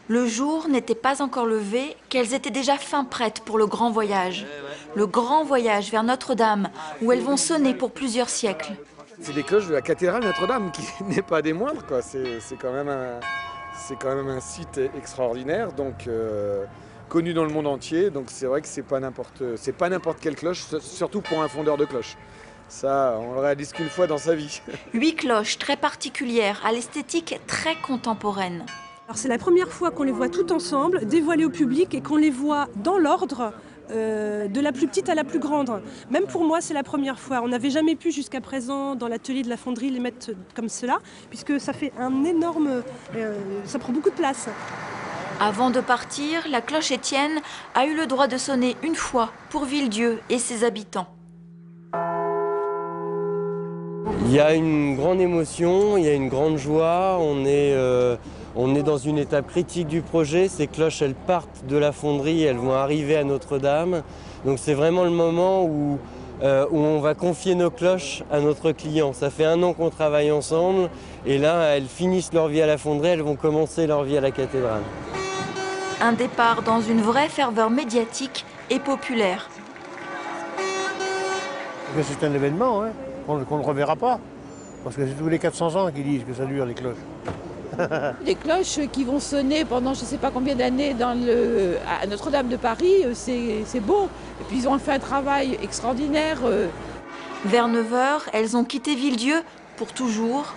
Le jour n'était pas encore levé qu'elles étaient déjà fin prêtes pour le grand voyage. Le grand voyage vers Notre-Dame, où elles vont sonner pour plusieurs siècles. C'est des cloches de la cathédrale Notre-Dame, qui n'est pas des moindres, quoi. C'est quand même un site extraordinaire, donc connu dans le monde entier. Donc c'est vrai que c'est pas n'importe quelle cloche, surtout pour un fondeur de cloches. Ça, on le réalise qu'une fois dans sa vie. 8 cloches très particulières, à l'esthétique très contemporaine. C'est la première fois qu'on les voit toutes ensemble, dévoilées au public, et qu'on les voit dans l'ordre, de la plus petite à la plus grande. Même pour moi, c'est la première fois. On n'avait jamais pu jusqu'à présent, dans l'atelier de la fonderie, les mettre comme cela, puisque ça fait un énorme... ça prend beaucoup de place. Avant de partir, la cloche Étienne a eu le droit de sonner une fois pour Villedieu et ses habitants. Il y a une grande émotion, il y a une grande joie, on est dans une étape critique du projet. Ces cloches, elles partent de la fonderie, elles vont arriver à Notre-Dame. Donc c'est vraiment le moment où on va confier nos cloches à notre client. Ça fait 1 an qu'on travaille ensemble et là, elles finissent leur vie à la fonderie, elles vont commencer leur vie à la cathédrale. Un départ dans une vraie ferveur médiatique et populaire. C'est un événement, hein, qu'on ne reverra pas. Parce que c'est tous les 400 ans qu'ils disent que ça dure, les cloches. Les cloches qui vont sonner pendant je ne sais pas combien d'années à Notre-Dame de Paris, c'est beau. Et puis ils ont fait un travail extraordinaire. Vers 9 h, elles ont quitté Villedieu pour toujours,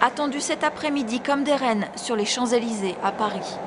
attendues cet après-midi comme des reines sur les Champs-Élysées à Paris.